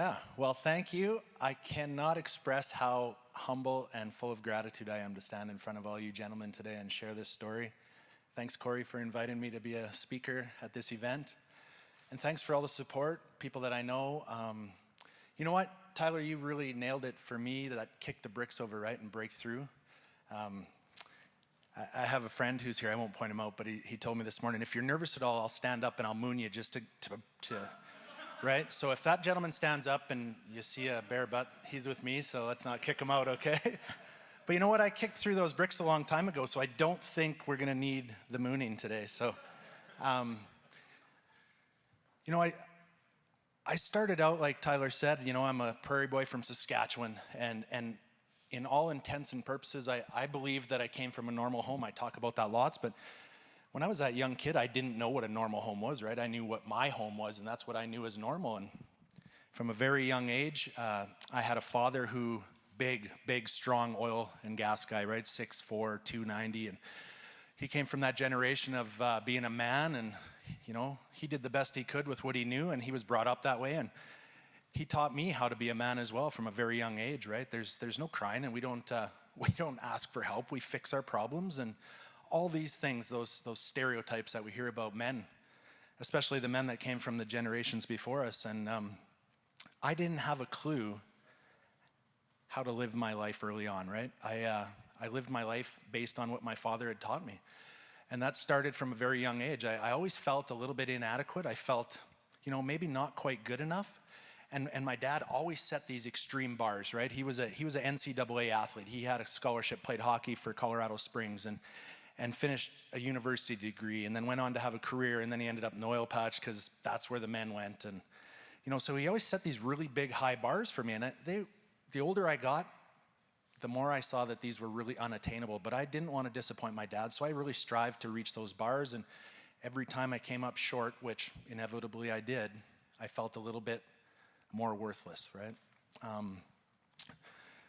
Yeah, well, thank you. I cannot express how humble and full of gratitude I am to stand in front of all you gentlemen today and share this story. Thanks, Corey, for inviting me to be a speaker at this event. And thanks for all the support, people that I know. You know what, Tyler, you really nailed it for me, that kick the bricks over, right, and break through. I have a friend who's here, I won't point him out, but he told me this morning, if you're nervous at all, I'll stand up and I'll moon you just to right? So if that gentleman stands up and you see a bare butt, he's with me, so let's not kick him out, okay? But you know what? I kicked through those bricks a long time ago, so I don't think we're gonna need the mooning today. So, you know, I started out, like Tyler said, you know, I'm a prairie boy from Saskatchewan, and in all intents and purposes, I believe that I came from a normal home. I talk about that lots, but when I was that young kid, I didn't know what a normal home was, right? I knew what my home was, and that's what I knew as normal. And from a very young age, I had a father who, big, strong oil and gas guy, right? 6'4", 290, and he came from that generation of being a man, and you know, he did the best he could with what he knew, and he was brought up that way, and he taught me how to be a man as well from a very young age, right? There's no crying, and we don't ask for help. We fix our problems, and all these things, those stereotypes that we hear about men, especially the men that came from the generations before us. And I didn't have a clue how to live my life early on, right? I lived my life based on what my father had taught me. And that started from a very young age. I always felt a little bit inadequate. I felt, you know, maybe not quite good enough. And my dad always set these extreme bars, right? He was an NCAA athlete. He had a scholarship, played hockey for Colorado Springs, and finished a university degree, and then went on to have a career, and then he ended up in the oil patch because that's where the men went. And you know, so he always set these really big high bars for me, and the older I got, the more I saw that these were really unattainable. But I didn't want to disappoint my dad, so I really strived to reach those bars, and every time I came up short, which inevitably I did, I felt a little bit more worthless, right?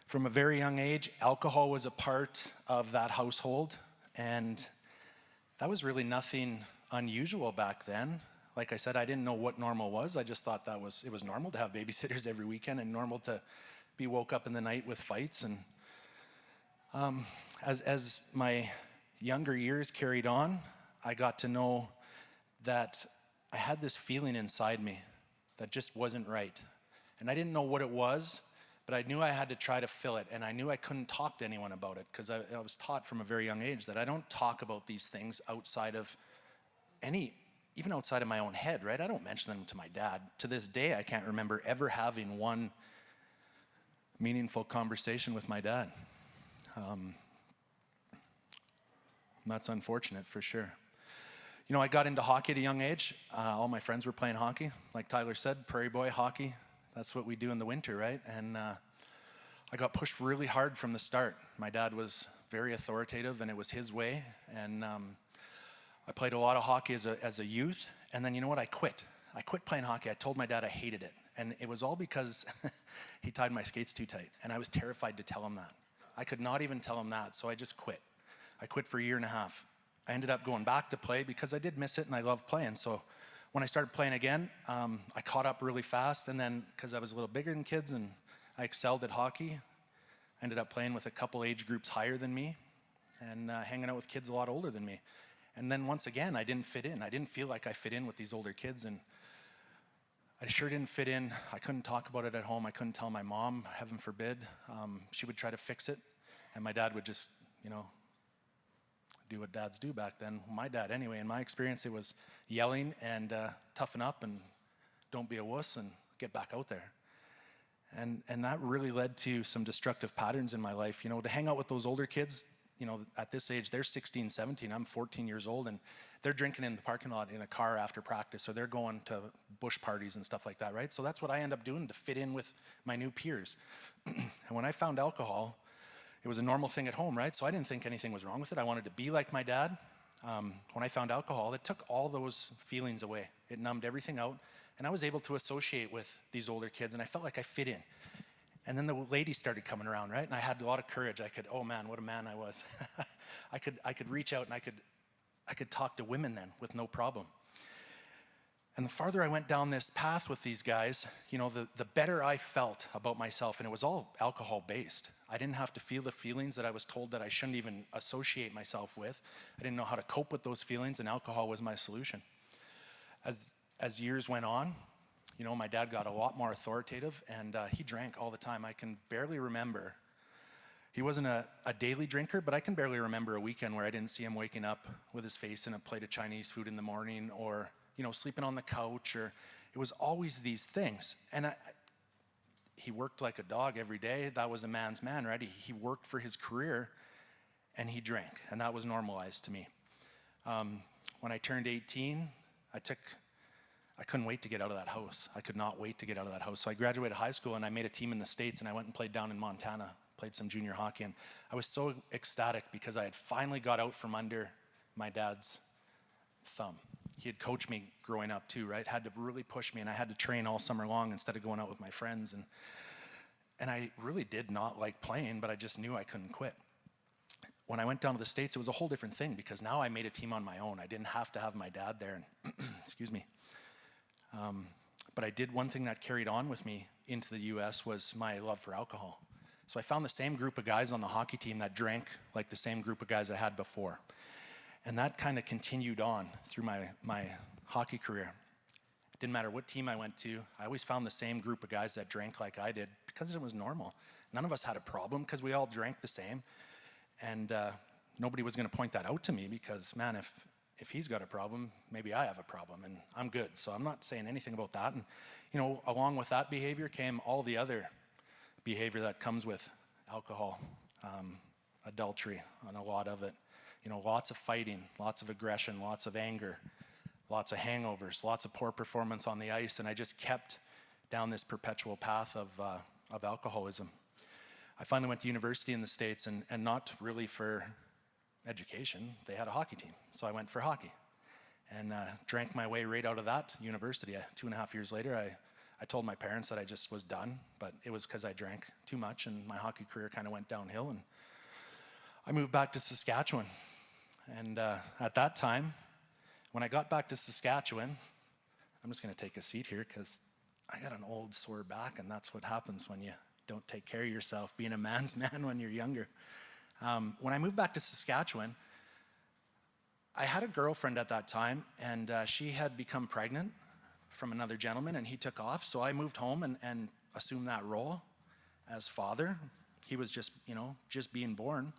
From a very young age, alcohol was a part of that household. And that was really nothing unusual back then. Like I said, I didn't know what normal was. I just thought it was normal to have babysitters every weekend and normal to be woke up in the night with fights. And as my younger years carried on, I got to know that I had this feeling inside me that just wasn't right. And I didn't know what it was, but I knew I had to try to fill it, and I knew I couldn't talk to anyone about it because I was taught from a very young age that I don't talk about these things outside of even outside of my own head, right? I don't mention them to my dad. To this day, I can't remember ever having one meaningful conversation with my dad. That's unfortunate for sure. You know, I got into hockey at a young age. All my friends were playing hockey. Like Tyler said, prairie boy hockey. That's what we do in the winter, right? And I got pushed really hard from the start. My dad was very authoritative, and it was his way. And I played a lot of hockey as a youth. And then you know what? I quit. I quit playing hockey. I told my dad I hated it. And it was all because he tied my skates too tight. And I was terrified to tell him that. I could not even tell him that, so I just quit. I quit for a year and a half. I ended up going back to play because I did miss it and I loved playing. So when I started playing again, I caught up really fast, and then because I was a little bigger than kids and I excelled at hockey, I ended up playing with a couple age groups higher than me and hanging out with kids a lot older than me. And then once again, I didn't fit in. I didn't feel like I fit in with these older kids, and I sure didn't fit in. I couldn't talk about it at home. I couldn't tell my mom, heaven forbid. She would try to fix it, and my dad would just, you know, do what dads do back then. My dad, anyway, in my experience, it was yelling and toughen up and don't be a wuss and get back out there. And that really led to some destructive patterns in my life. You know, to hang out with those older kids, you know, at this age, they're 16, 17, I'm 14 years old, and they're drinking in the parking lot in a car after practice, or they're going to bush parties and stuff like that, right? So that's what I end up doing to fit in with my new peers. And when I found alcohol, it was a normal thing at home, right? So I didn't think anything was wrong with it. I wanted to be like my dad. When I found alcohol, it took all those feelings away. It numbed everything out, and I was able to associate with these older kids, and I felt like I fit in. And then the ladies started coming around, right? And I had a lot of courage. Oh man, what a man I was. I could reach out and I could talk to women then with no problem. And the farther I went down this path with these guys, the better I felt about myself. And it was all alcohol based. I didn't have to feel the feelings that I was told that I shouldn't even associate myself with. I didn't know how to cope with those feelings, and alcohol was my solution. As years went on, my dad got a lot more authoritative, and he drank all the time. I can barely remember. He wasn't a daily drinker, but I can barely remember a weekend where I didn't see him waking up with his face in a plate of Chinese food in the morning, or sleeping on the couch, or it was always these things. And he worked like a dog every day. That was a man's man, right? He worked for his career, and he drank, and that was normalized to me. When I turned 18, I couldn't wait to get out of that house. I could not wait to get out of that house. So I graduated high school, and I made a team in the States, and I went and played down in Montana, played some junior hockey, and I was so ecstatic because I had finally got out from under my dad's thumb. He had coached me growing up too, right? Had to really push me, and I had to train all summer long instead of going out with my friends. And I really did not like playing, but I just knew I couldn't quit. When I went down to the States, it was a whole different thing because now I made a team on my own. I didn't have to have my dad there. And excuse me. But I did one thing that carried on with me into the U.S. was my love for alcohol. So I found the same group of guys on the hockey team that drank like the same group of guys I had before. And that kind of continued on through my hockey career. It didn't matter what team I went to. I always found the same group of guys that drank like I did because it was normal. None of us had a problem because we all drank the same. And nobody was going to point that out to me because, man, if he's got a problem, maybe I have a problem, and I'm good. So I'm not saying anything about that. And, along with that behavior came all the other behavior that comes with alcohol, adultery, and a lot of it. Lots of fighting, lots of aggression, lots of anger, lots of hangovers, lots of poor performance on the ice, and I just kept down this perpetual path of alcoholism. I finally went to university in the States, and not really for education. They had a hockey team, so I went for hockey, and drank my way right out of that university. 2.5 years later, I told my parents that I just was done, but it was because I drank too much, and my hockey career kind of went downhill, and I moved back to Saskatchewan. And at that time, when I got back to Saskatchewan, I'm just going to take a seat here because I got an old sore back, and that's what happens when you don't take care of yourself, being a man's man when you're younger. When I moved back to Saskatchewan, I had a girlfriend at that time, and she had become pregnant from another gentleman, and he took off. So I moved home and assumed that role as father. He was just being born.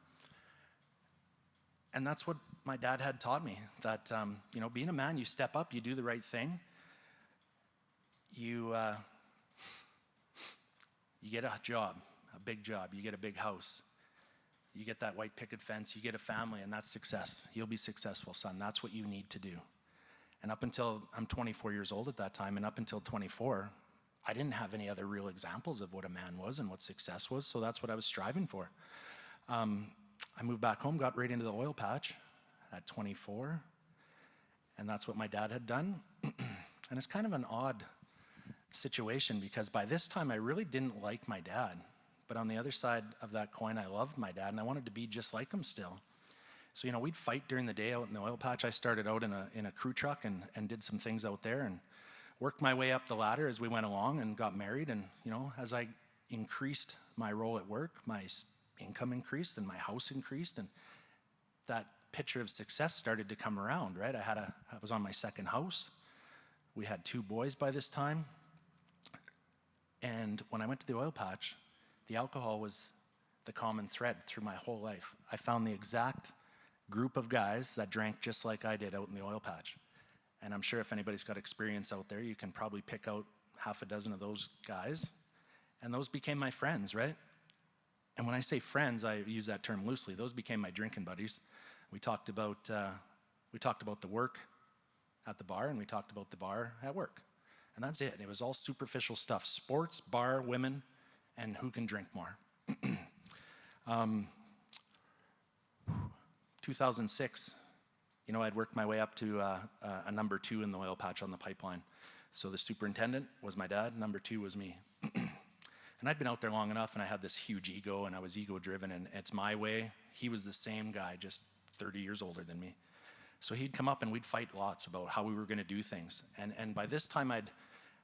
And that's what my dad had taught me, that, being a man, you step up, you do the right thing. You get a job, a big job, you get a big house. You get that white picket fence, you get a family, and that's success. You'll be successful, son. That's what you need to do. And up until, I'm 24 years old at that time, and up until 24, I didn't have any other real examples of what a man was and what success was, so that's what I was striving for. I moved back home, got right into the oil patch at 24, and that's what my dad had done. And it's kind of an odd situation because by this time I really didn't like my dad. But on the other side of that coin, I loved my dad, and I wanted to be just like him still. So, we'd fight during the day out in the oil patch. I started out in a crew truck and did some things out there and worked my way up the ladder as we went along and got married. And, as I increased my role at work, my income increased and my house increased, and that picture of success started to come around, right? I was on my second house. We had 2 boys by this time. And when I went to the oil patch, the alcohol was the common thread through my whole life. I found the exact group of guys that drank just like I did out in the oil patch. And I'm sure if anybody's got experience out there, you can probably pick out half a dozen of those guys. And those became my friends, right? And when I say friends, I use that term loosely. Those became my drinking buddies. We talked about the work at the bar, and we talked about the bar at work. And that's it. It was all superficial stuff: sports, bar, women, and who can drink more. 2006, I'd worked my way up to a number 2 in the oil patch on the pipeline. So the superintendent was my dad, number 2 was me. And I'd been out there long enough, and I had this huge ego, and I was ego-driven, and it's my way. He was the same guy, just 30 years older than me. So he'd come up and we'd fight lots about how we were going to do things. And by this time, I'd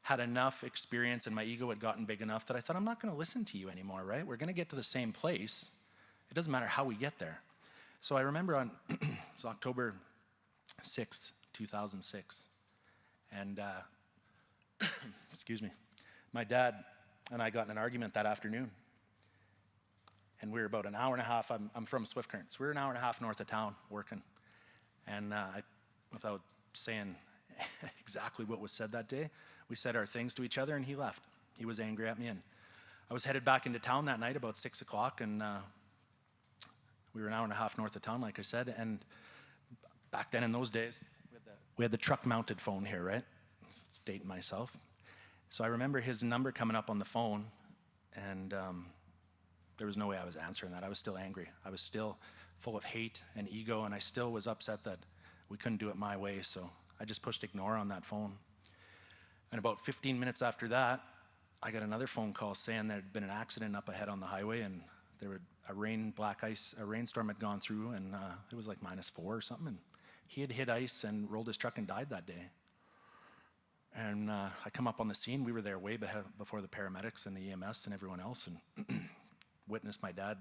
had enough experience and my ego had gotten big enough that I thought, I'm not going to listen to you anymore, right? We're going to get to the same place. It doesn't matter how we get there. So I remember on it's October 6th, 2006. And excuse me, my dad and I got in an argument that afternoon. And we were about an hour and a half, I'm from Swift Current, so we were an hour and a half north of town working. And without saying exactly what was said that day, we said our things to each other and he left. He was angry at me, and I was headed back into town that night about 6 o'clock, and we were an hour and a half north of town, like I said. And back then in those days, we had the truck-mounted phone here, right? Dating myself. So I remember his number coming up on the phone, and there was no way I was answering that. I was still angry. I was still full of hate and ego, and I still was upset that we couldn't do it my way, so I just pushed ignore on that phone. And about 15 minutes after that, I got another phone call saying there had been an accident up ahead on the highway, and there were a rainstorm had gone through, and it was like -4 or something, and he had hit ice and rolled his truck and died that day. And I come up on the scene. We were there way before the paramedics and the EMS and everyone else, and witnessed my dad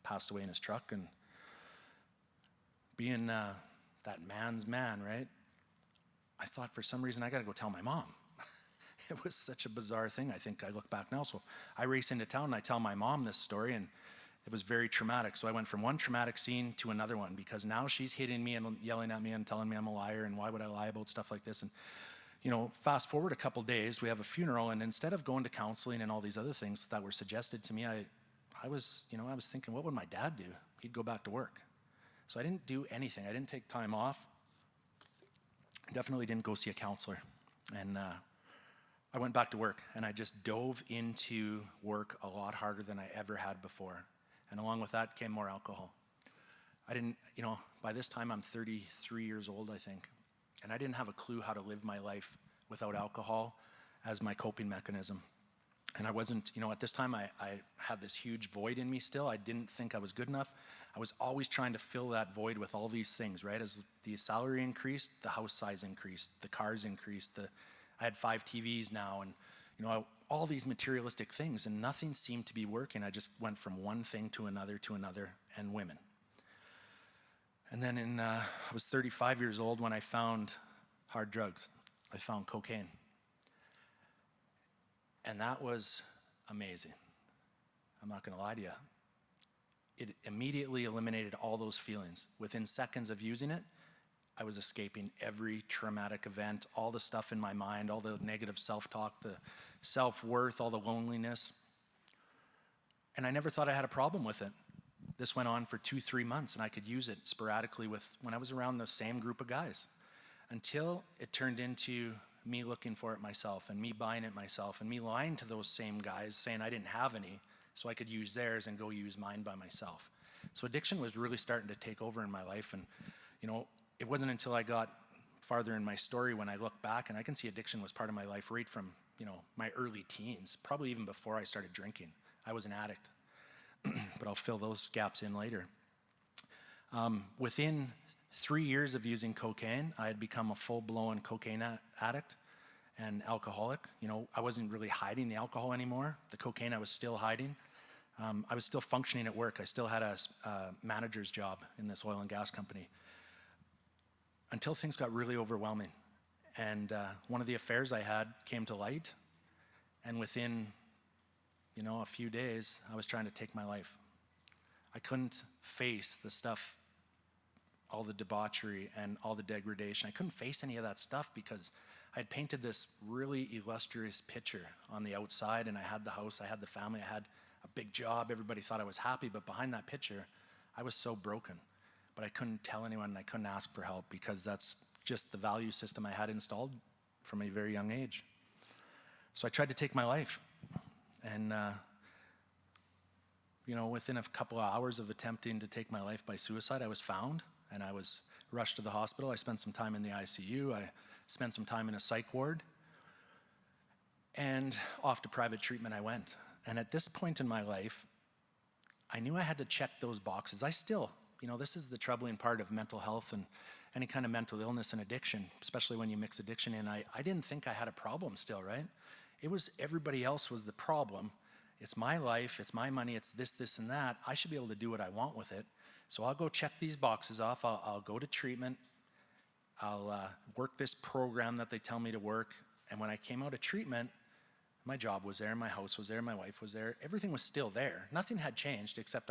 passed away in his truck. And being that man's man, right? I thought for some reason I got to go tell my mom. It was such a bizarre thing. I think I look back now. So I race into town and I tell my mom this story, and it was very traumatic. So I went from one traumatic scene to another one, because now she's hitting me and yelling at me and telling me I'm a liar and why would I lie about stuff like this. And fast forward a couple days, we have a funeral, and instead of going to counseling and all these other things that were suggested to me, I was thinking, what would my dad do? He'd go back to work. So I didn't do anything. I didn't take time off. I definitely didn't go see a counselor. And I went back to work, and I just dove into work a lot harder than I ever had before. And along with that came more alcohol. I didn't, by this time I'm 33 years old, I think. And I didn't have a clue how to live my life without alcohol as my coping mechanism. And I wasn't, at this time I had this huge void in me still. I didn't think I was good enough. I was always trying to fill that void with all these things, right? As the salary increased, the house size increased, the cars increased, I had 5 TVs now, and all these materialistic things, and nothing seemed to be working. I just went from one thing to another, and women. And then I was 35 years old when I found hard drugs. I found cocaine. And that was amazing. I'm not gonna lie to you. It immediately eliminated all those feelings. Within seconds of using it, I was escaping every traumatic event, all the stuff in my mind, all the negative self-talk, the self-worth, all the loneliness. And I never thought I had a problem with it. This went on for 2-3 months, and I could use it sporadically when I was around the same group of guys, until it turned into me looking for it myself, and me buying it myself, and me lying to those same guys saying I didn't have any so I could use theirs and go use mine by myself. So addiction was really starting to take over in my life. And it wasn't until I got farther in my story when I look back, and I can see addiction was part of my life right from my early teens, probably even before I started drinking. I was an addict. But I'll fill those gaps in later. Within 3 years of using cocaine, I had become a full-blown cocaine addict and alcoholic. I wasn't really hiding the alcohol anymore. The cocaine I was still hiding. I was still functioning at work. I still had a manager's job in this oil and gas company, until things got really overwhelming. And one of the affairs I had came to light, and within a few days, I was trying to take my life. I couldn't face the stuff, all the debauchery and all the degradation. I couldn't face any of that stuff because I had painted this really illustrious picture on the outside, and I had the house, I had the family, I had a big job. Everybody thought I was happy, but behind that picture, I was so broken. But I couldn't tell anyone, and I couldn't ask for help, because that's just the value system I had installed from a very young age. So I tried to take my life. And within a couple of hours of attempting to take my life by suicide, I was found, and I was rushed to the hospital. I spent some time in the ICU. I spent some time in a psych ward, and off to private treatment I went. And at this point in my life, I knew I had to check those boxes. I still, this is the troubling part of mental health and any kind of mental illness and addiction, especially when you mix addiction in. I didn't think I had a problem still, right? It was everybody else was the problem. It's my life, it's my money, it's this, and that. I should be able to do what I want with it. So I'll go check these boxes off. I'll go to treatment. I'll work this program that they tell me to work. And when I came out of treatment, my job was there, my house was there, my wife was there. Everything was still there. Nothing had changed except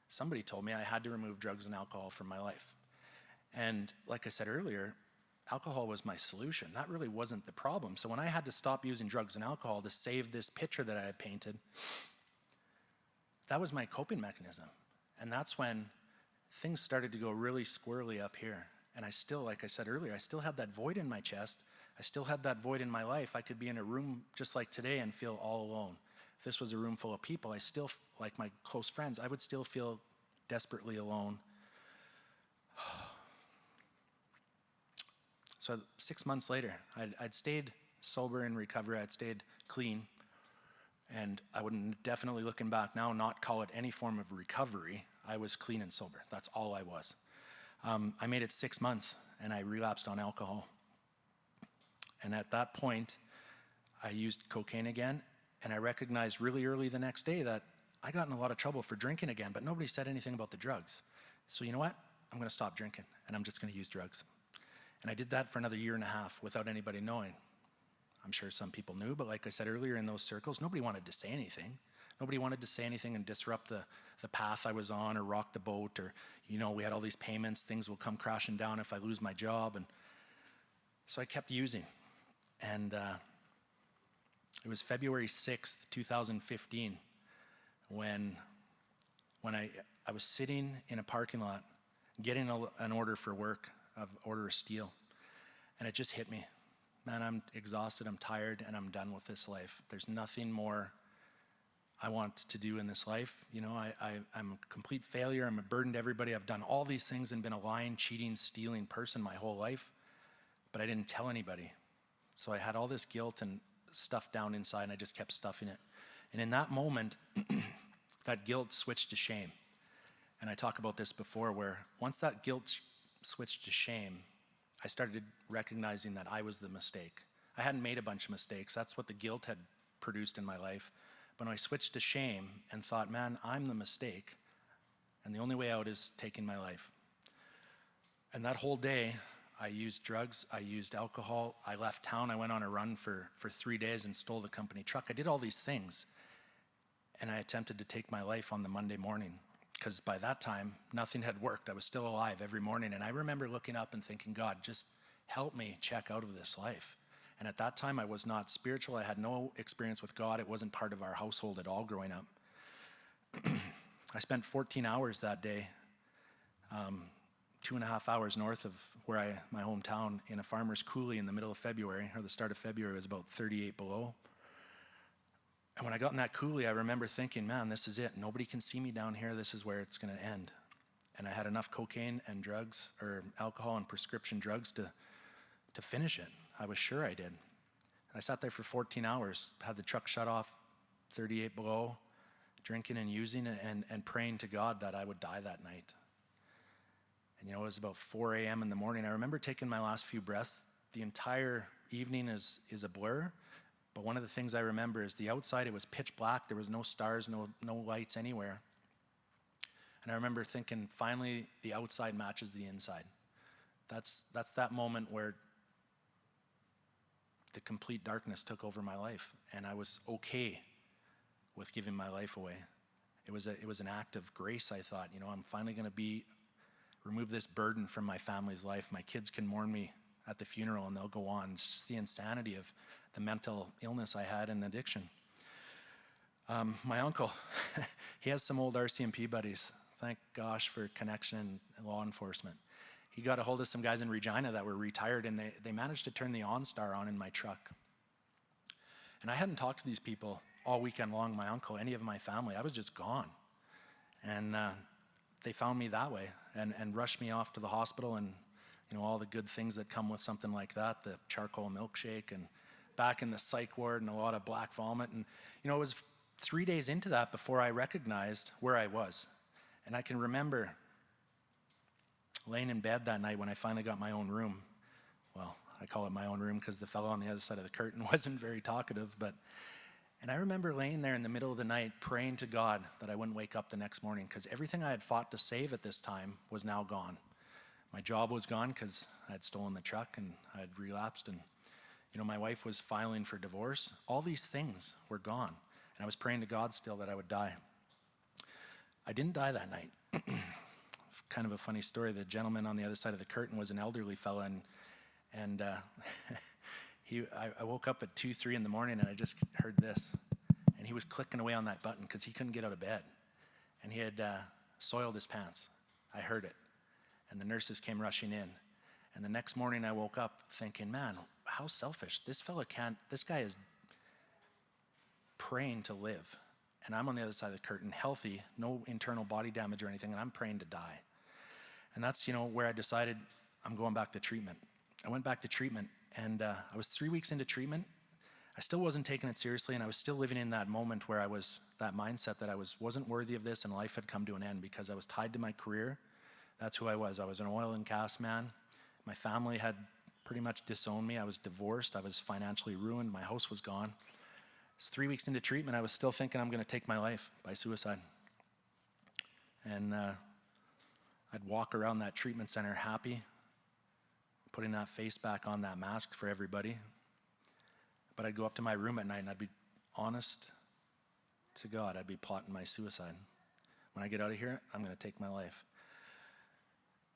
somebody told me I had to remove drugs and alcohol from my life. And like I said earlier, alcohol was my solution. That really wasn't the problem. So when I had to stop using drugs and alcohol to save this picture that I had painted, that was my coping mechanism. And that's when things started to go really squirrely up here. And I still, like I said earlier, I still had that void in my chest. I still had that void in my life. I could be in a room just like today and feel all alone. If this was a room full of people, I still, like my close friends, I would still feel desperately alone. So 6 months later, I'd stayed sober in recovery. I'd stayed clean. And I would definitely, looking back now, not call it any form of recovery. I was clean and sober. That's all I was. I made it 6 months, and I relapsed on alcohol. And at that point, I used cocaine again, and I recognized really early the next day that I got in a lot of trouble for drinking again, but nobody said anything about the drugs. So you know what? I'm going to stop drinking, and I'm just going to use drugs. And I did that for another 1.5 years without anybody knowing. I'm sure some people knew, but like I said earlier, in those circles, nobody wanted to say anything. Nobody wanted to say anything and disrupt the path I was on or rock the boat, or, we had all these payments, things will come crashing down if I lose my job. And so I kept using. And it was February 6th, 2015, when I was sitting in a parking lot getting an order for work, an order of steel. And it just hit me. Man, I'm exhausted, I'm tired, and I'm done with this life. There's nothing more I want to do in this life. I'm a complete failure. I'm a burden to everybody. I've done all these things and been a lying, cheating, stealing person my whole life, but I didn't tell anybody. So I had all this guilt and stuff down inside, and I just kept stuffing it. And in that moment, that guilt switched to shame. And I talk about this before, where once that guilt switched to shame, I started recognizing that I was the mistake. I hadn't made a bunch of mistakes. That's what the guilt had produced in my life. But when I switched to shame and thought, man, I'm the mistake, and the only way out is taking my life. And that whole day, I used drugs, I used alcohol, I left town, I went on a run for 3 days and stole the company truck. I did all these things, and I attempted to take my life on the Monday morning, because by that time, nothing had worked. I was still alive every morning, and I remember looking up and thinking, God, just help me check out of this life. And at that time, I was not spiritual. I had no experience with God. It wasn't part of our household at all growing up. I spent 14 hours that day, 2.5 hours north of my hometown, in a farmer's coulee in the middle of February, or the start of February. It was about 38 below. And when I got in that coulee, I remember thinking, man, this is it. Nobody can see me down here. This is where it's going to end. And I had enough cocaine and drugs, or alcohol and prescription drugs, to finish it. I was sure I did. I sat there for 14 hours, had the truck shut off, 38 below, drinking and using it, and praying to God that I would die that night. And it was about 4 a.m. in the morning. I remember taking my last few breaths. The entire evening is a blur, but one of the things I remember is the outside, it was pitch black. There was no stars, no lights anywhere. And I remember thinking, finally, the outside matches the inside. That's that moment where the complete darkness took over my life, and I was okay with giving my life away. It was an act of grace. I thought, I'm finally going to remove this burden from my family's life. My kids can mourn me at the funeral, and they'll go on. It's just the insanity of the mental illness I had and addiction. My uncle, he has some old RCMP buddies. Thank gosh for connection and law enforcement. He got a hold of some guys in Regina that were retired, and they managed to turn the OnStar on in my truck. And I hadn't talked to these people all weekend long, my uncle, any of my family. I was just gone. And they found me that way and rushed me off to the hospital, and all the good things that come with something like that, the charcoal milkshake, and back in the psych ward, and a lot of black vomit. And it was 3 days into that before I recognized where I was. And I can remember laying in bed that night when I finally got my own room. Well, I call it my own room because the fellow on the other side of the curtain wasn't very talkative, and I remember laying there in the middle of the night praying to God that I wouldn't wake up the next morning, because everything I had fought to save at this time was now gone. My job was gone because I had stolen the truck and I had relapsed, and my wife was filing for divorce. All these things were gone, and I was praying to God still that I would die. I didn't die that night. Kind of a funny story. The gentleman on the other side of the curtain was an elderly fella, and I woke up at 2, 3 in the morning, and I just heard this, and he was clicking away on that button because he couldn't get out of bed, and he had soiled his pants. I heard it, and the nurses came rushing in, and the next morning I woke up thinking, man, how selfish. This guy is praying to live, and I'm on the other side of the curtain, healthy, no internal body damage or anything, and I'm praying to die. And that's, where I decided I'm going back to treatment. I went back to treatment, and I was 3 weeks into treatment. I still wasn't taking it seriously, and I was still living in that moment where I was, that mindset that I wasn't worthy of this, and life had come to an end because I was tied to my career. That's who I was. I was an oil and gas man. My family had pretty much disowned me. I was divorced. I was financially ruined. My house was gone. So 3 weeks into treatment, I was still thinking I'm going to take my life by suicide. And I'd walk around that treatment center happy, putting that face back on, that mask for everybody. But I'd go up to my room at night and I'd be honest to God, I'd be plotting my suicide. When I get out of here, I'm going to take my life.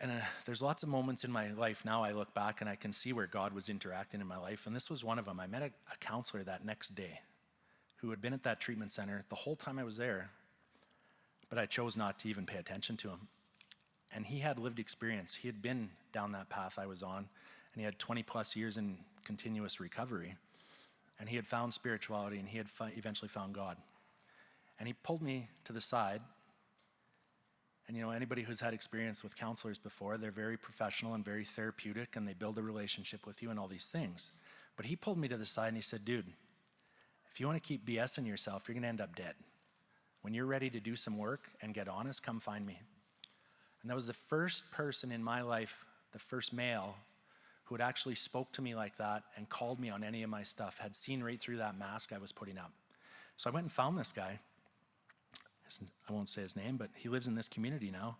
And there's lots of moments in my life now I look back and I can see where God was interacting in my life. And this was one of them. I met a counselor that next day who had been at that treatment center the whole time I was there, but I chose not to even pay attention to him. And he had lived experience. He had been down that path I was on, and he had 20 plus years in continuous recovery. And he had found spirituality, and he had eventually found God. And he pulled me to the side. And anybody who's had experience with counselors before, they're very professional and very therapeutic, and they build a relationship with you and all these things. But he pulled me to the side and he said, dude, if you want to keep BSing yourself, you're going to end up dead. When you're ready to do some work and get honest, come find me. And that was the first person in my life, the first male, who had actually spoke to me like that and called me on any of my stuff, had seen right through that mask I was putting up. So I went and found this guy. I won't say his name, but he lives in this community now.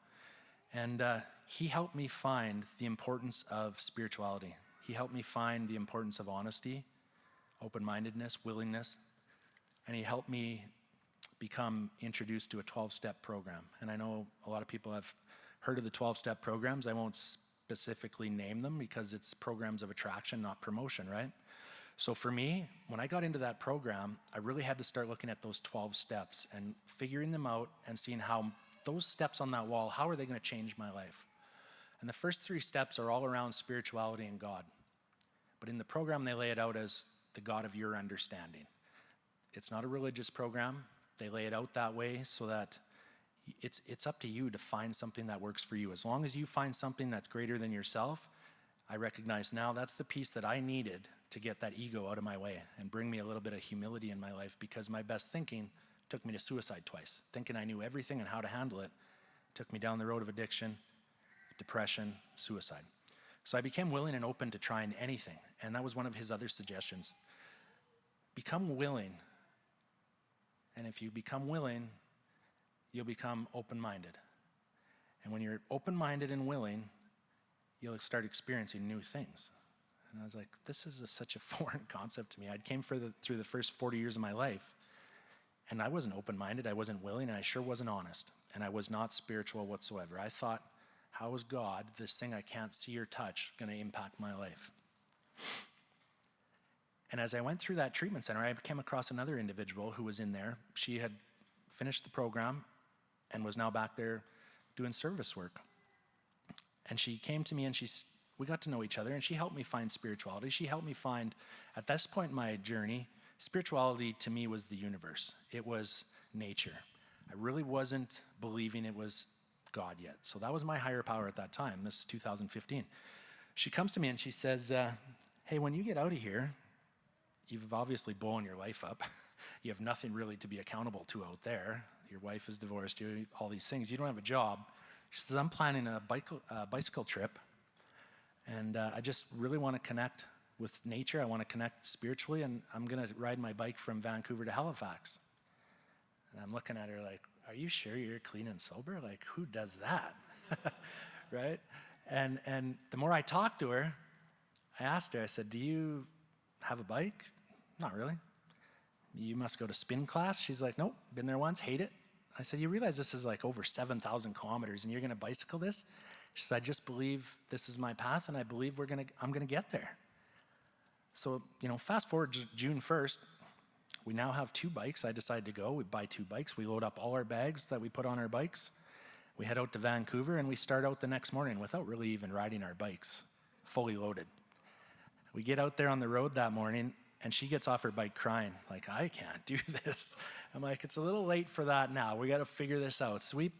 And he helped me find the importance of spirituality. He helped me find the importance of honesty, open-mindedness, willingness. And he helped me become introduced to a 12-step program. And I know a lot of people have heard of the 12-step programs. I won't specifically name them because it's programs of attraction, not promotion, right? So for me, when I got into that program, I really had to start looking at those 12 steps and figuring them out and seeing how those steps on that wall, how are they going to change my life? And the first 3 steps are all around spirituality and God. But in the program, they lay it out as the God of your understanding. It's not a religious program. They lay it out that way so that it's up to you to find something that works for you. As long as you find something that's greater than yourself, I recognize now that's the piece that I needed to get that ego out of my way and bring me a little bit of humility in my life, because my best thinking took me to suicide twice. Thinking I knew everything and how to handle it took me down the road of addiction, depression, suicide. So I became willing and open to trying anything, and that was one of his other suggestions. Become willing, and if you become willing, you'll become open-minded. And when you're open-minded and willing, you'll start experiencing new things. And I was like, this is such a foreign concept to me. I came through the first 40 years of my life, and I wasn't open-minded, I wasn't willing, and I sure wasn't honest. And I was not spiritual whatsoever. I thought, how is God, this thing I can't see or touch, going to impact my life? And as I went through that treatment center, I came across another individual who was in there. She had finished the program and was now back there doing service work. And she came to me and we got to know each other, and she helped me find spirituality. She helped me find, at this point in my journey, spirituality to me was the universe. It was nature. I really wasn't believing it was God yet. So that was my higher power at that time. This is 2015. She comes to me and she says, hey, when you get out of here, you've obviously blown your life up. You have nothing really to be accountable to out there. Your wife is divorced you, all these things. You don't have a job. She says, I'm planning a bicycle trip, and I just really want to connect with nature. I want to connect spiritually, and I'm going to ride my bike from Vancouver to Halifax. And I'm looking at her like, are you sure you're clean and sober? Like, who does that? Right? And the more I talked to her, I asked her, I said, do you have a bike? Not really. You must go to spin class? She's like, nope, been there once, hate it. I said, you realize this is like over 7,000 kilometers and you're gonna bicycle this? She said, I just believe this is my path and I believe I'm gonna get there. So, fast forward to June 1st, we now have 2 bikes. I decided to go, we buy 2 bikes. We load up all our bags that we put on our bikes. We head out to Vancouver and we start out the next morning without really even riding our bikes, fully loaded. We get out there on the road that morning and she gets off her bike crying, like, I can't do this. I'm like, it's a little late for that now. We got to figure this out. So we,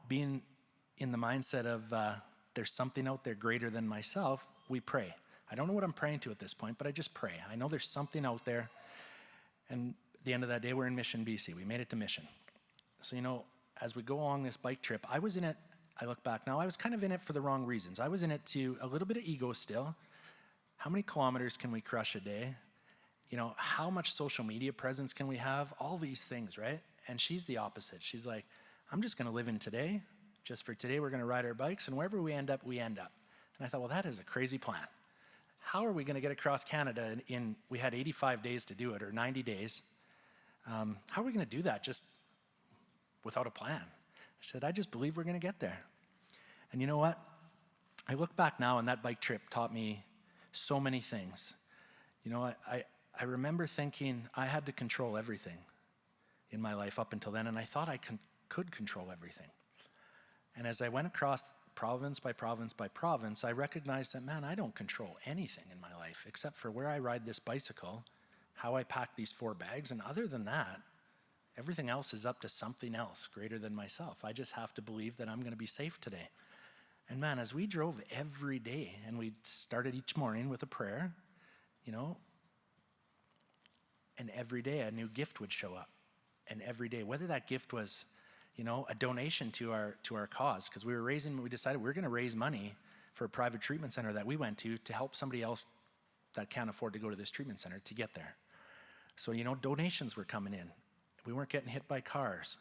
being in the mindset of there's something out there greater than myself, we pray. I don't know what I'm praying to at this point, but I just pray. I know there's something out there. And at the end of that day, we're in Mission, BC. We made it to Mission. So, as we go along this bike trip, I was in it, I look back now, I was kind of in it for the wrong reasons. I was in it to a little bit of ego still. How many kilometers can we crush a day? How much social media presence can we have? All these things, right? And she's the opposite. She's like, I'm just gonna live in today. Just for today, we're gonna ride our bikes, and wherever we end up, we end up. And I thought, well, that is a crazy plan. How are we gonna get across Canada we had 85 days to do it, or 90 days. How are we gonna do that just without a plan? She said, I just believe we're gonna get there. And you know what? I look back now, and that bike trip taught me so many things. I remember thinking I had to control everything in my life up until then, and I thought I could control everything. And as I went across province by province by province, I recognized that, man, I don't control anything in my life except for where I ride this bicycle, how I pack these 4 bags, and other than that, everything else is up to something else greater than myself. I just have to believe that I'm gonna be safe today. And man, as we drove every day, and we started each morning with a prayer, and every day a new gift would show up. And every day, whether that gift was, a donation to our cause, because we decided we were gonna raise money for a private treatment center that we went to help somebody else that can't afford to go to this treatment center to get there. So, donations were coming in. We weren't getting hit by cars.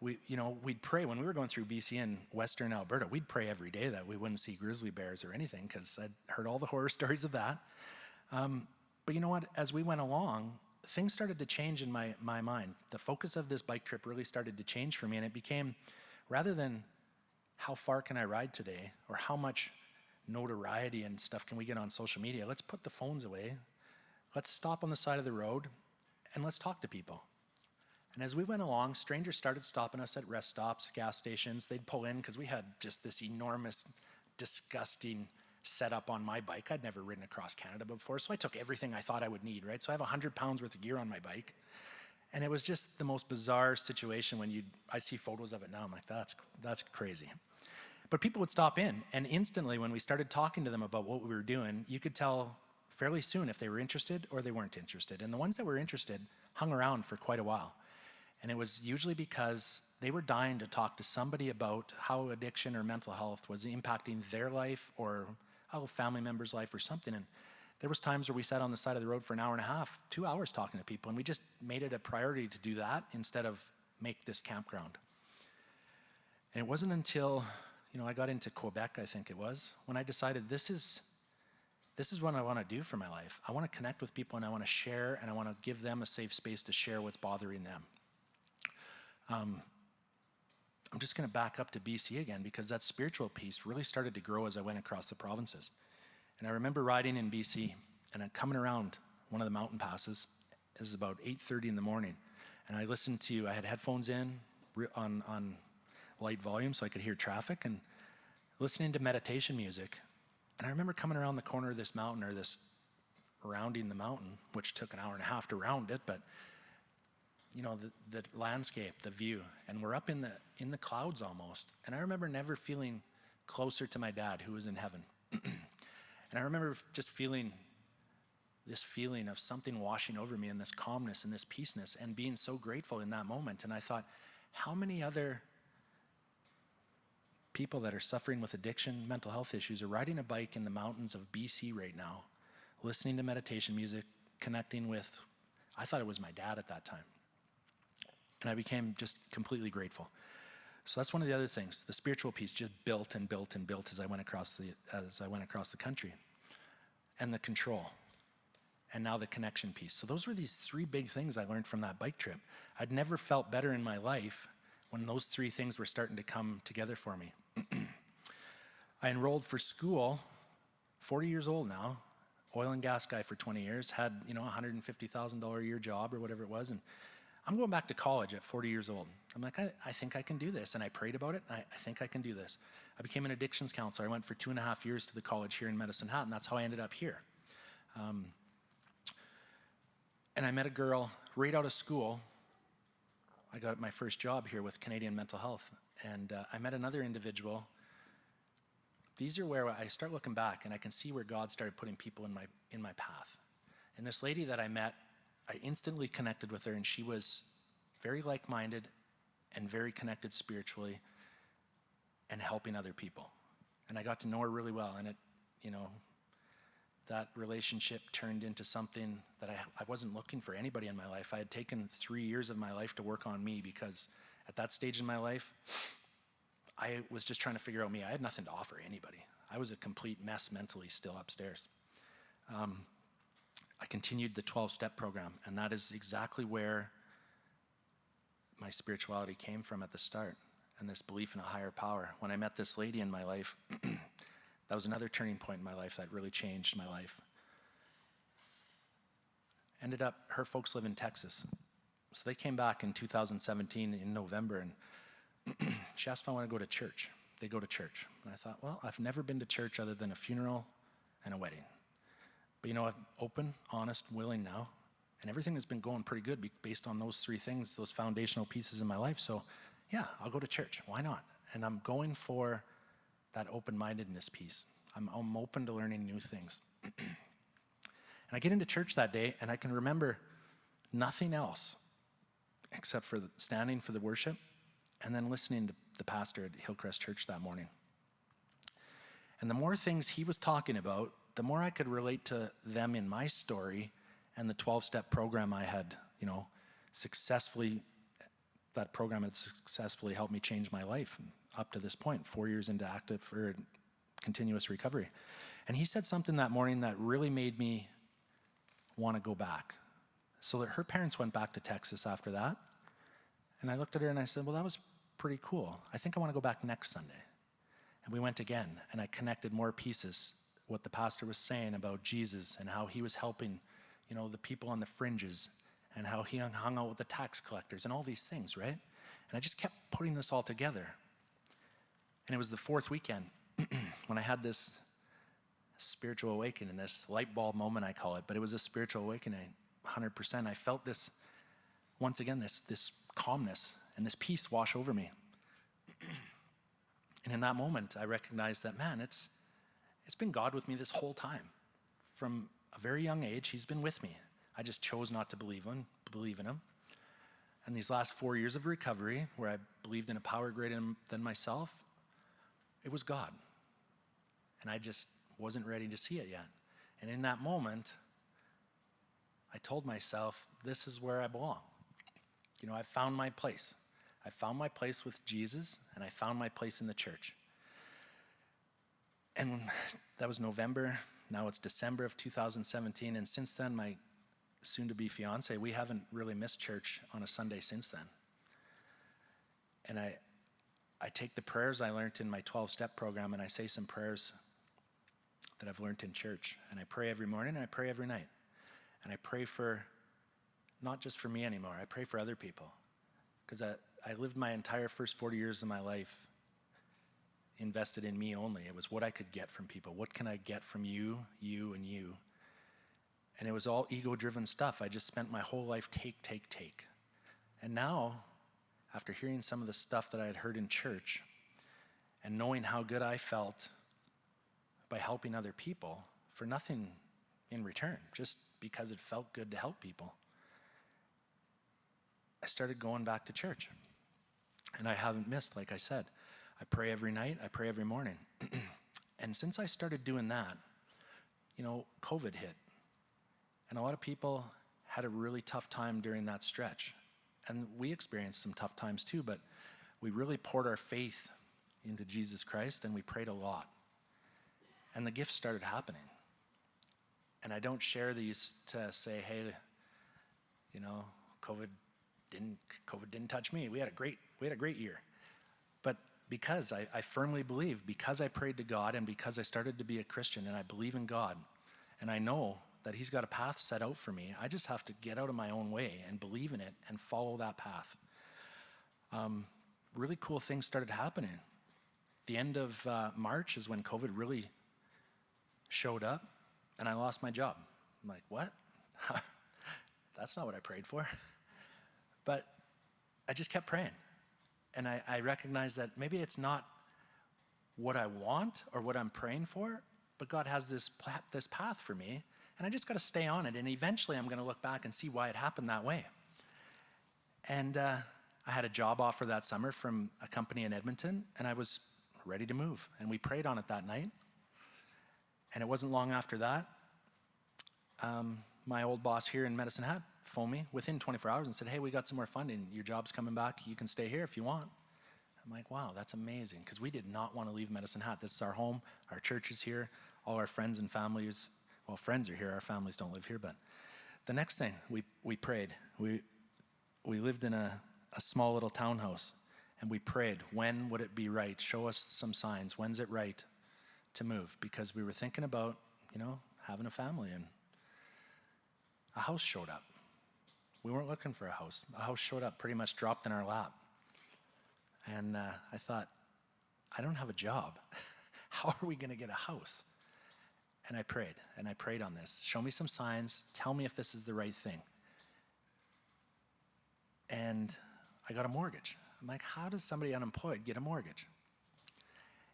We'd pray when we were going through BC and Western Alberta, we'd pray every day that we wouldn't see grizzly bears or anything, because I'd heard all the horror stories of that. But you know what, as we went along, things started to change in my mind. The focus of this bike trip really started to change for me, and it became, rather than how far can I ride today, or how much notoriety and stuff can we get on social media, let's put the phones away, let's stop on the side of the road, and let's talk to people. And as we went along, strangers started stopping us at rest stops, gas stations. They'd pull in because we had just this enormous, disgusting setup on my bike. I'd never ridden across Canada before, so I took everything I thought I would need, right? So I have 100 pounds worth of gear on my bike. And it was just the most bizarre situation when I see photos of it now, I'm like, that's crazy. But people would stop in, and instantly when we started talking to them about what we were doing, you could tell fairly soon if they were interested or they weren't interested. And the ones that were interested hung around for quite a while. And it was usually because they were dying to talk to somebody about how addiction or mental health was impacting their life, or a family member's life or something. And there was times where we sat on the side of the road for an hour and a half, 2 hours talking to people, and we just made it a priority to do that instead of make this campground. And it wasn't until, I got into Quebec, I think it was, when I decided this is what I want to do for my life. I want to connect with people, and I want to share, and I want to give them a safe space to share what's bothering them. I'm just going to back up to BC again, because that spiritual piece really started to grow as I went across the provinces. And I remember riding in BC, and I'm coming around one of the mountain passes. It was about 8:30 in the morning, and I had headphones in on light volume so I could hear traffic, and listening to meditation music. And I remember coming around the corner of this mountain, or this rounding the mountain, which took an hour and a half to round it, but the landscape, the view, and we're up in the clouds almost. And I remember never feeling closer to my dad, who was in heaven. And I remember just feeling this feeling of something washing over me, and this calmness and this peaceness, and being so grateful in that moment. And I thought, how many other people that are suffering with addiction, mental health issues, are riding a bike in the mountains of BC right now, listening to meditation music, connecting with, I thought it was my dad at that time. And I became just completely grateful. So that's one of the other things. The spiritual piece just built and built and built as I went across the country. And the control. And now the connection piece. So those were these three big things I learned from that bike trip. I'd never felt better in my life when those three things were starting to come together for me. I enrolled for school, 40 years old now, oil and gas guy for 20 years, had, $150,000 a year job or whatever it was, and I'm going back to college at 40 years old. I'm like, I think I can do this. And I prayed about it. I think I can do this. I became an addictions counselor. I went for 2.5 years to the college here in Medicine Hat, and that's how I ended up here. And I met a girl right out of school. I got my first job here with Canadian Mental Health. And I met another individual. These are where I start looking back, and I can see where God started putting people in my path. And this lady that I met, I instantly connected with her, and she was very like-minded and very connected spiritually and helping other people. And I got to know her really well, and that relationship turned into something that I wasn't looking for anybody in my life. I had taken 3 years of my life to work on me, because at that stage in my life, I was just trying to figure out me. I had nothing to offer anybody. I was a complete mess mentally still upstairs. I continued the 12-step program, and that is exactly where my spirituality came from at the start, and this belief in a higher power. When I met this lady in my life, that was another turning point in my life that really changed my life. Ended up, her folks live in Texas. So they came back in 2017 in November, and she asked if I want to go to church. They go to church. And I thought, well, I've never been to church other than a funeral and a wedding. But I'm open, honest, willing now, and everything has been going pretty good based on those three things, those foundational pieces in my life. So yeah, I'll go to church. Why not? And I'm going for that open-mindedness piece. I'm open to learning new things. And I get into church that day, and I can remember nothing else except for standing for the worship and then listening to the pastor at Hillcrest Church that morning. And the more things he was talking about, the more I could relate to them in my story and the 12-step program I had, that program had successfully helped me change my life up to this point, 4 years into active or continuous recovery. And he said something that morning that really made me want to go back. So that her parents went back to Texas after that. And I looked at her and I said, well, that was pretty cool. I think I want to go back next Sunday. And we went again, and I connected more pieces, what the pastor was saying about Jesus and how he was helping, the people on the fringes, and how he hung out with the tax collectors and all these things, right? And I just kept putting this all together. And it was the fourth weekend when I had this spiritual awakening, this light bulb moment, I call it, but it was a spiritual awakening, 100%. I felt this, once again, this calmness and this peace wash over me. And in that moment, I recognized that, man, it's been God with me this whole time. From a very young age, he's been with me. I just chose not to believe in him. And these last 4 years of recovery, where I believed in a power greater than myself, it was God. And I just wasn't ready to see it yet. And in that moment, I told myself, this is where I belong. I found my place. I found my place with Jesus, and I found my place in the church. And that was November. Now it's December of 2017. And since then, my soon-to-be fiance, we haven't really missed church on a Sunday since then. And I take the prayers I learned in my 12-step program, and I say some prayers that I've learned in church. And I pray every morning, and I pray every night. And I pray for, not just for me anymore, I pray for other people. Because I lived my entire first 40 years of my life invested in me only. It was what I could get from people. What can I get from you, and you? And it was all ego-driven stuff. I just spent my whole life take. And now, after hearing some of the stuff that I had heard in church and knowing how good I felt by helping other people for nothing in return, just because it felt good to help people, I started going back to church. And I haven't missed, like I said. I pray every night, I pray every morning. And since I started doing that, COVID hit. And a lot of people had a really tough time during that stretch. And we experienced some tough times too, but we really poured our faith into Jesus Christ and we prayed a lot. And the gifts started happening. And I don't share these to say, hey, COVID didn't touch me. We had a great year. But because I firmly believe, because I prayed to God and because I started to be a Christian and I believe in God and I know that he's got a path set out for me, I just have to get out of my own way and believe in it and follow that path. Really cool things started happening. The end of March is when COVID really showed up and I lost my job. I'm like, what? That's not what I prayed for. But I just kept praying. And I recognized that maybe it's not what I want or what I'm praying for, but God has this path for me, and I just got to stay on it. And eventually I'm going to look back and see why it happened that way. And I had a job offer that summer from a company in Edmonton, and I was ready to move. And we prayed on it that night. And it wasn't long after that, my old boss here in Medicine Hat phoned me within 24 hours and said, hey, we got some more funding. Your job's coming back. You can stay here if you want. I'm like, wow, that's amazing, because we did not want to leave Medicine Hat. This is our home. Our church is here. All our friends and families, well, friends are here. Our families don't live here. But the next thing, we prayed. We lived in a small little townhouse, and we prayed, when would it be right? Show us some signs. When's it right to move? Because we were thinking about, having a family, and a house showed up. We weren't looking for a house. A house showed up, pretty much dropped in our lap. And I thought, I don't have a job. How are we going to get a house? And I prayed on this. Show me some signs. Tell me if this is the right thing. And I got a mortgage. I'm like, how does somebody unemployed get a mortgage?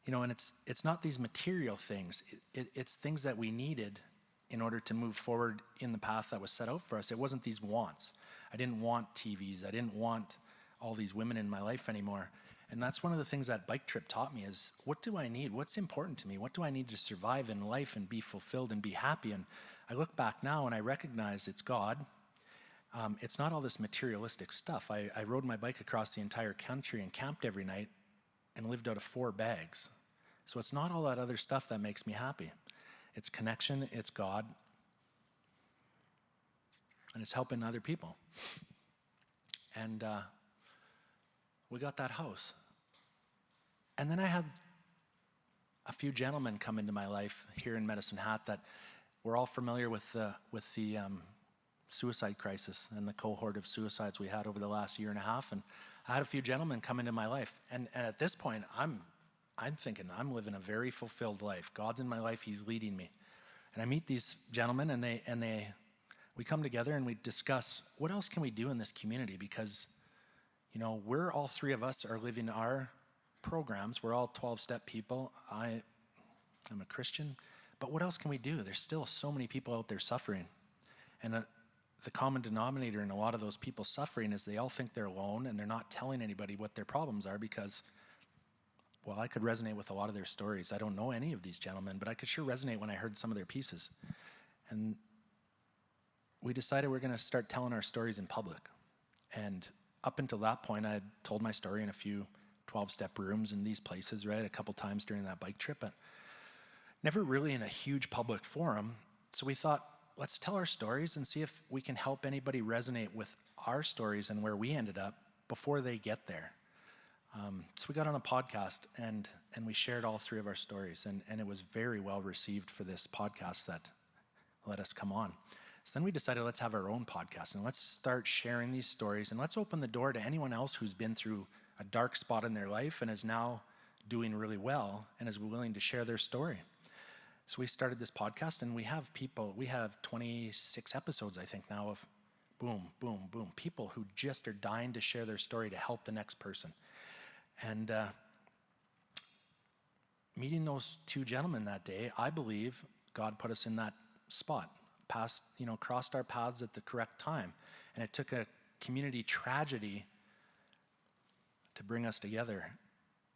And it's not these material things. It's things that we needed in order to move forward in the path that was set out for us. It wasn't these wants. I didn't want TVs. I didn't want all these women in my life anymore. And that's one of the things that bike trip taught me is, what do I need? What's important to me? What do I need to survive in life and be fulfilled and be happy? And I look back now and I recognize it's God. It's not all this materialistic stuff. I rode my bike across the entire country and camped every night and lived out of 4 bags. So it's not all that other stuff that makes me happy. It's connection, it's God, and it's helping other people. And we got that house. And then I had a few gentlemen come into my life here in Medicine Hat that we're all familiar with the suicide crisis and the cohort of suicides we had over the last year and a half. And I had a few gentlemen come into my life. And at this point, I'm thinking I'm living a very fulfilled life. God's in my life, he's leading me. And I meet these gentlemen and we come together and we discuss, what else can we do in this community? Because, we're all 3 of us are living our programs. We're all 12-step people. I'm a Christian, but what else can we do? There's still so many people out there suffering. And the common denominator in a lot of those people suffering is they all think they're alone and they're not telling anybody what their problems are because, well, I could resonate with a lot of their stories. I don't know any of these gentlemen, but I could sure resonate when I heard some of their pieces. And we decided we're going to start telling our stories in public. And up until that point, I had told my story in a few 12-step rooms in these places, right, a couple times during that bike trip, but never really in a huge public forum. So we thought, let's tell our stories and see if we can help anybody resonate with our stories and where we ended up before they get there. So we got on a podcast and we shared all 3 of our stories, and it was very well received for this podcast that let us come on. So then we decided, let's have our own podcast and let's start sharing these stories, and let's open the door to anyone else who's been through a dark spot in their life and is now doing really well and is willing to share their story. So we started this podcast, and we have 26 episodes, I think now, of boom, boom, boom, people who just are dying to share their story to help the next person. And meeting those 2 gentlemen that day, I believe God put us in that spot, crossed our paths at the correct time. And it took a community tragedy to bring us together.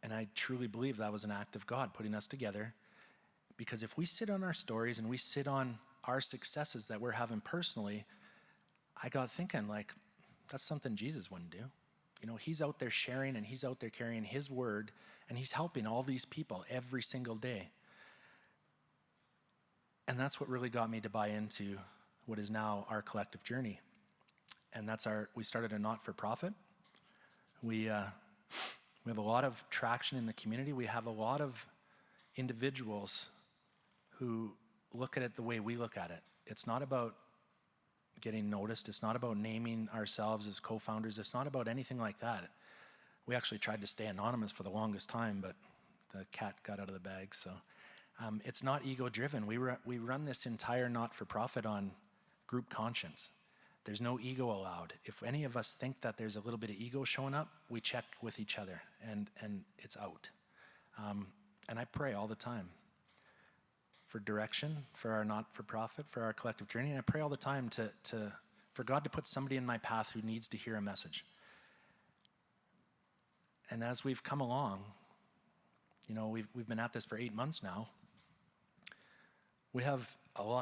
And I truly believe that was an act of God putting us together, because if we sit on our stories and we sit on our successes that we're having personally, I got thinking, like, that's something Jesus wouldn't do. You know, he's out there sharing and he's out there carrying his word and he's helping all these people every single day. And that's what really got me to buy into what is now our collective journey. And that's we started a not-for-profit. We have a lot of traction in the community. We have a lot of individuals who look at it the way we look at it. It's not about getting noticed. It's not about naming ourselves as co-founders. It's not about anything like that. We actually tried to stay anonymous for the longest time, but the cat got out of the bag. So it's not ego-driven. We run this entire not-for-profit on group conscience. There's no ego allowed. If any of us think that there's a little bit of ego showing up, we check with each other, and it's out. And I pray all the time for direction, for our not-for-profit, for our collective journey. And I pray all the time for God to put somebody in my path who needs to hear a message. And as we've come along, you know, we've been at this for 8 months now. We have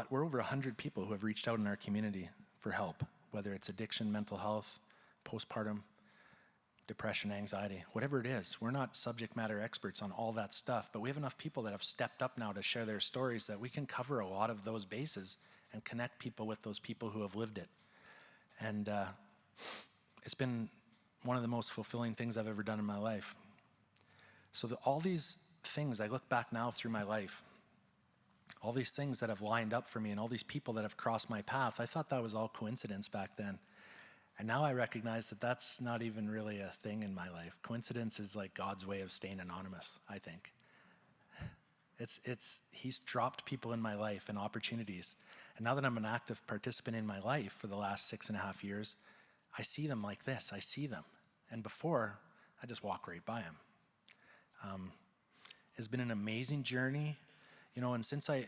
we're over 100 people who have reached out in our community for help, whether it's addiction, mental health, postpartum, depression, anxiety, whatever it is. We're not subject matter experts on all that stuff, but we have enough people that have stepped up now to share their stories that we can cover a lot of those bases and connect people with those people who have lived it. And it's been one of the most fulfilling things I've ever done in my life. So all these things, I look back now through my life, all these things that have lined up for me and all these people that have crossed my path, I thought that was all coincidence back then. And now I recognize that that's not even really a thing in my life. Coincidence is like God's way of staying anonymous, I think. He's dropped people in my life and opportunities. And now that I'm an active participant in my life for the last 6.5 years, I see them like this. I see them. And before, I just walk right by them. It's been an amazing journey. You know, and since I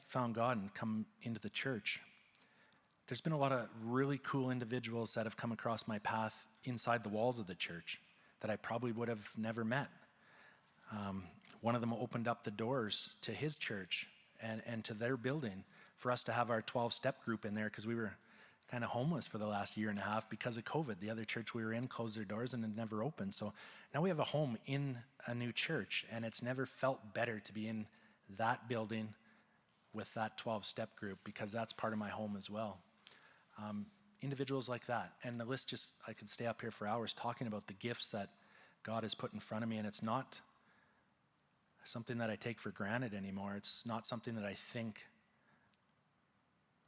found God and come into the church, there's been a lot of really cool individuals that have come across my path inside the walls of the church that I probably would have never met. One of them opened up the doors to his church and to their building for us to have our 12-step group in there, because we were kind of homeless for the last 1.5 years because of COVID. The other church we were in closed their doors and it never opened. So now we have a home in a new church, and it's never felt better to be in that building with that 12-step group, because that's part of my home as well. Individuals like that. And the list I could stay up here for hours talking about the gifts that God has put in front of me, and it's not something that I take for granted anymore. It's not something that I think,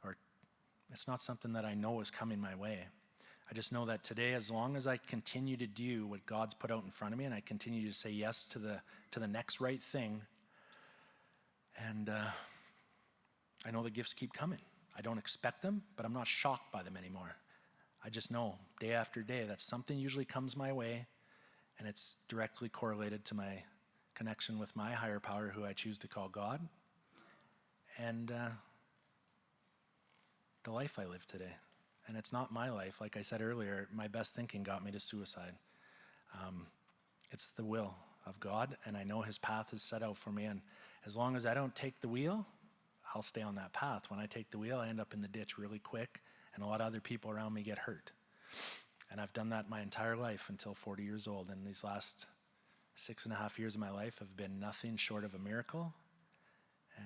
or it's not something that I know is coming my way. I just know that today, as long as I continue to do what God's put out in front of me, and I continue to say yes to the next right thing, and I know the gifts keep coming. I don't expect them, but I'm not shocked by them anymore. I just know day after day that something usually comes my way, and it's directly correlated to my connection with my higher power, who I choose to call God, and the life I live today. And it's not my life. Like I said earlier, my best thinking got me to suicide. It's the will of God, and I know his path is set out for me, and as long as I don't take the wheel, I'll stay on that path. When I take the wheel, I end up in the ditch really quick, and a lot of other people around me get hurt. And I've done that my entire life until 40 years old, and these last 6.5 years of my life have been nothing short of a miracle.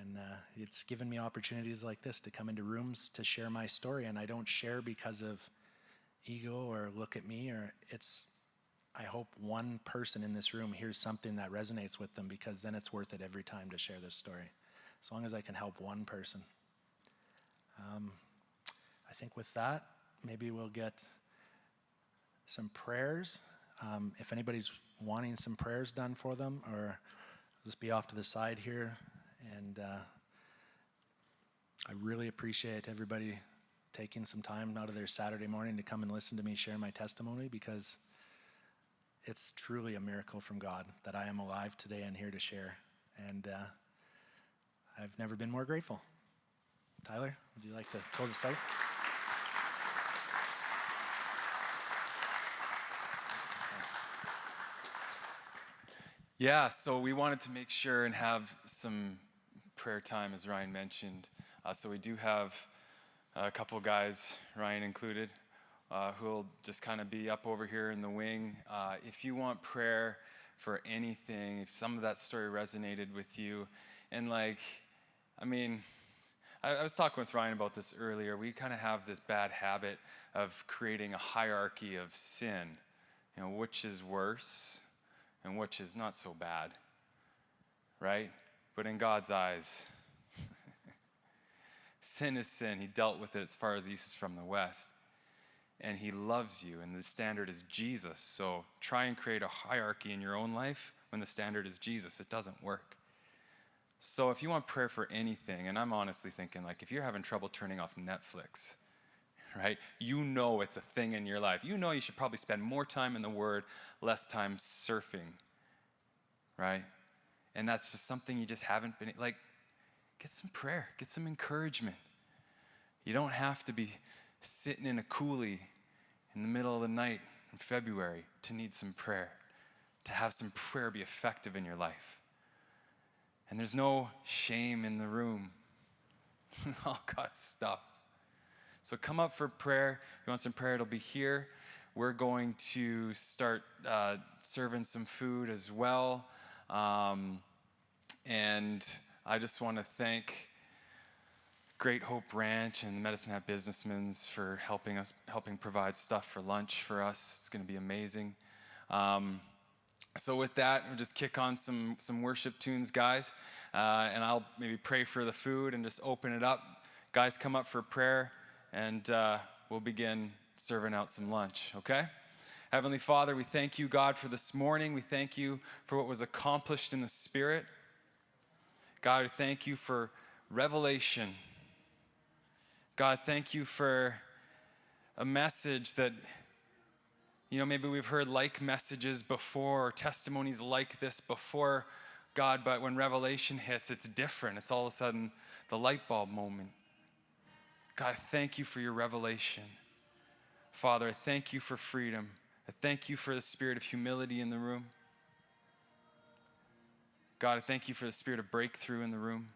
And it's given me opportunities like this to come into rooms to share my story, and I don't share because of ego or look at me, or I hope one person in this room hears something that resonates with them, because then it's worth it every time to share this story. As long as I can help one person. I think with that, maybe we'll get some prayers. If anybody's wanting some prayers done for them, or just be off to the side here. And I really appreciate everybody taking some time out of their Saturday morning to come and listen to me share my testimony, because it's truly a miracle from God that I am alive today and here to share. And I've never been more grateful. Tyler, would you like to close us out? Yeah, so we wanted to make sure and have some prayer time, as Ryan mentioned. So we do have a couple guys, Ryan included, who will just kind of be up over here in the wing. If you want prayer for anything, if some of that story resonated with you, and like, I mean, I was talking with Ryan about this earlier. We kind of have this bad habit of creating a hierarchy of sin, which is worse and which is not so bad, right? But in God's eyes, sin is sin. He dealt with it as far as east is from the west. And he loves you, and the standard is Jesus. So try and create a hierarchy in your own life when the standard is Jesus. It doesn't work. So if you want prayer for anything, and I'm honestly thinking, like, if you're having trouble turning off Netflix, right? It's a thing in your life. You should probably spend more time in the Word, less time surfing, right? And that's just something you just haven't been, like, get some prayer, get some encouragement. You don't have to be sitting in a coolie in the middle of the night in February to need some prayer, to have some prayer be effective in your life. And there's no shame in the room. All God's stuff. So come up for prayer. If you want some prayer, it'll be here. We're going to start serving some food as well. And I just want to thank Great Hope Ranch and the Medicine Hat Businessmen's for helping provide stuff for lunch for us. It's going to be amazing. So with that, we'll just kick on some worship tunes, guys. And I'll maybe pray for the food and just open it up. Guys, come up for prayer, and we'll begin serving out some lunch, okay? Heavenly Father, we thank you, God, for this morning. We thank you for what was accomplished in the Spirit. God, we thank you for revelation. God, thank you for a message that, maybe we've heard like messages before, or testimonies like this before, God, but when revelation hits, it's different. It's all of a sudden the light bulb moment. God, thank you for your revelation. Father, I thank you for freedom. I thank you for the spirit of humility in the room. God, I thank you for the spirit of breakthrough in the room,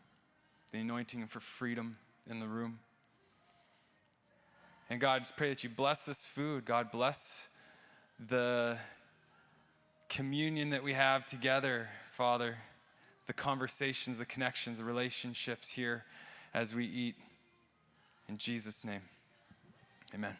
the anointing for freedom in the room. And God, I just pray that you bless this food. God, bless the communion that we have together, Father, the conversations, the connections, the relationships here as we eat. In Jesus' name, amen.